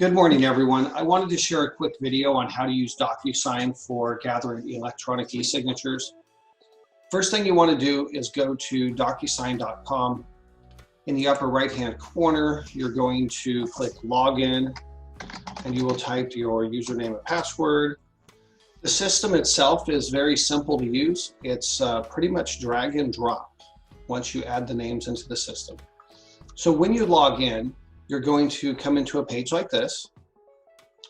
Good morning, everyone. I wanted to share a quick video on how to use DocuSign for gathering electronic e-signatures. First thing you want to do is go to DocuSign.com. In the upper right-hand corner, you're going to click Login, and you will type your username and password. The system itself is very simple to use. It's pretty much drag and drop once you add the names into the system. So when you log in, you're going to come into a page like this.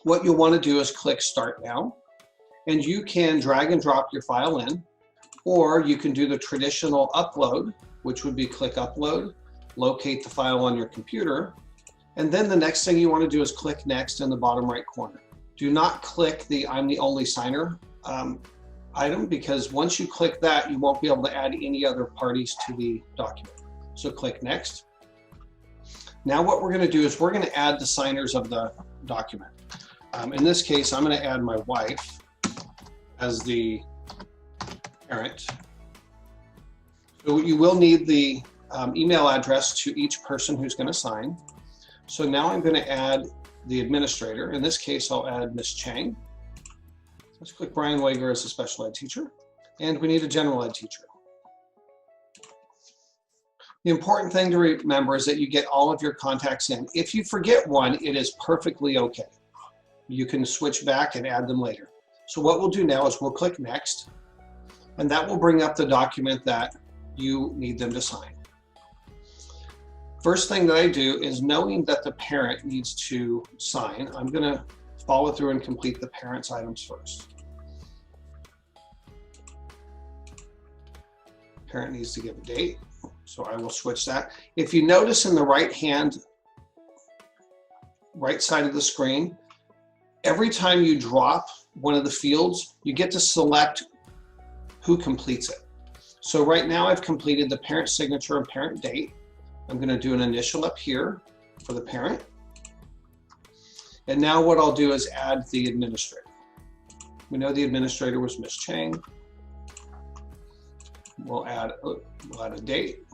What you'll want to do is click Start Now, and you can drag and drop your file in, or you can do the traditional upload, which would be click Upload, locate the file on your computer, and then the next thing you want to do is click Next in the bottom right corner. Do not click the I'm the only signer item, because once you click that, you won't be able to add any other parties to the document. So click Next. Now what we're going to do is we're going to add the signers of the document. In this case, I'm going to add my wife as the parent. So you will need the email address to each person who's going to sign. So now I'm going to add the administrator. In this case, I'll add Ms. Chang. Let's click Brian Wager as a special ed teacher. And we need a general ed teacher. The important thing to remember is that you get all of your contacts in. If you forget one, it is perfectly okay. You can switch back and add them later. So what we'll do now is we'll click Next, and that will bring up the document that you need them to sign. First thing that I do is, knowing that the parent needs to sign, I'm going to follow through and complete the parent's items first. Parent needs to give a date. So I will switch that. If you notice in the right side of the screen, every time you drop one of the fields, you get to select who completes it. So right now I've completed the parent signature and parent date. I'm going to do an initial up here for the parent. And now what I'll do is add the administrator. We know the administrator was Ms. Chang. We'll add a date.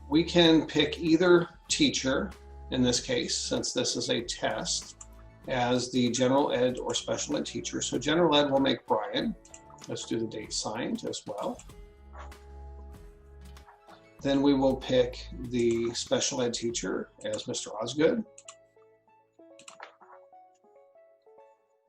We can pick either teacher, in this case, since this is a test, as the general ed or special ed teacher. So general ed will make Brian. Let's do the date signed as well. Then we will pick the special ed teacher as Mr. Osgood.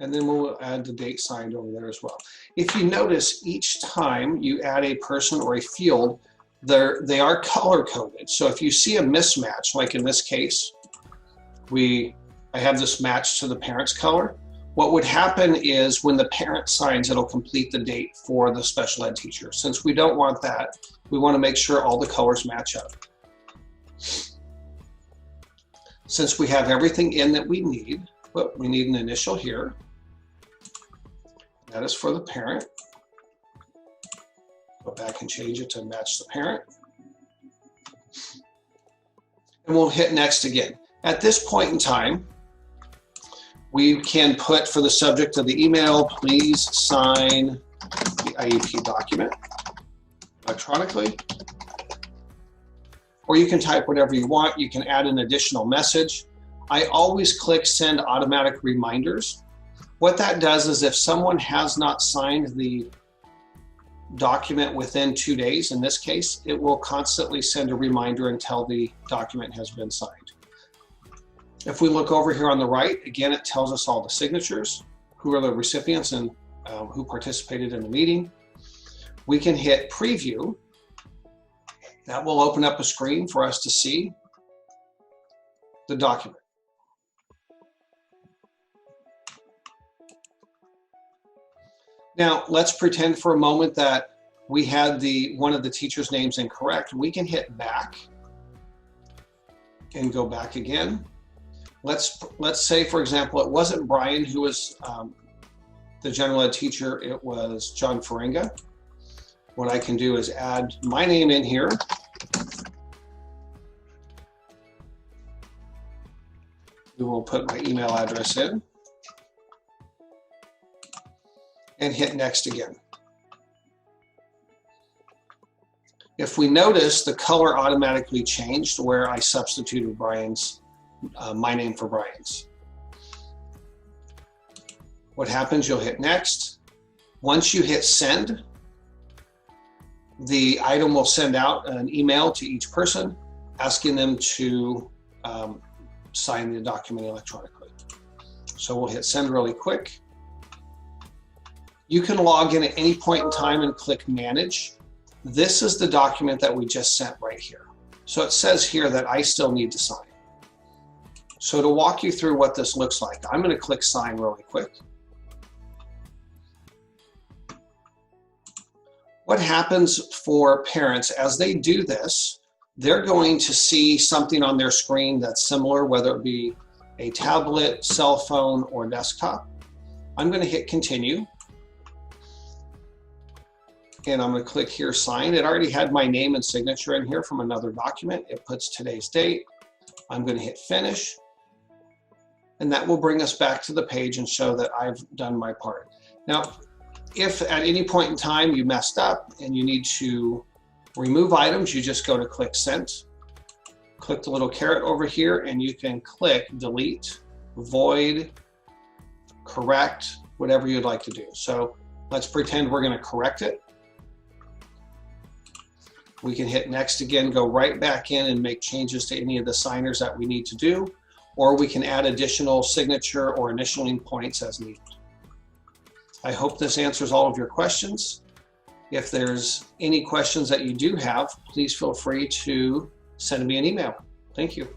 And then we'll add the date signed over there as well. If you notice, each time you add a person or a field, they are color coded. So if you see a mismatch, like in this case, I have this match to the parent's color. What would happen is when the parent signs, it'll complete the date for the special ed teacher. Since we don't want that, we want to make sure all the colors match up. Since we have everything in that we need an initial here. That is for the parent. Go back and change it to match the parent. And we'll hit Next again. At this point in time, we can put for the subject of the email, please sign the IEP document electronically. Or you can type whatever you want. You can add an additional message. I always click Send Automatic Reminders. What that does is if someone has not signed the document within 2 days, in this case, it will constantly send a reminder until the document has been signed. If we look over here on the right, again, it tells us all the signatures, who are the recipients and who participated in the meeting. We can hit Preview. That will open up a screen for us to see the document. Now, let's pretend for a moment that we had one of the teacher's names incorrect. We can hit Back and go back again. Let's say, for example, it wasn't Brian who was the general ed teacher, it was John Faringa. What I can do is add my name in here. We will put my email address in. And hit Next again. If we notice, the color automatically changed where I substituted Brian's, my name for Brian's. What happens, you'll hit next. Once you hit send, the item will send out an email to each person asking them to sign the document electronically. So we'll hit send really quick. You can log in at any point in time and click manage. This is the document that we just sent right here. So it says here that I still need to sign. So to walk you through what this looks like, I'm going to click sign really quick. What happens for parents as they do this, they're going to see something on their screen that's similar, whether it be a tablet, cell phone, or desktop. I'm going to hit continue. And I'm going to click here, sign. It already had my name and signature in here from another document. It puts today's date. I'm going to hit finish. And that will bring us back to the page and show that I've done my part. Now, if at any point in time you messed up and you need to remove items, you just go to click send. Click the little caret over here and you can click delete, void, correct, whatever you'd like to do. So let's pretend we're going to correct it. We can hit next again, go right back in and make changes to any of the signers that we need to do, or we can add additional signature or initialing points as needed. I hope this answers all of your questions. If there's any questions that you do have, please feel free to send me an email. Thank you.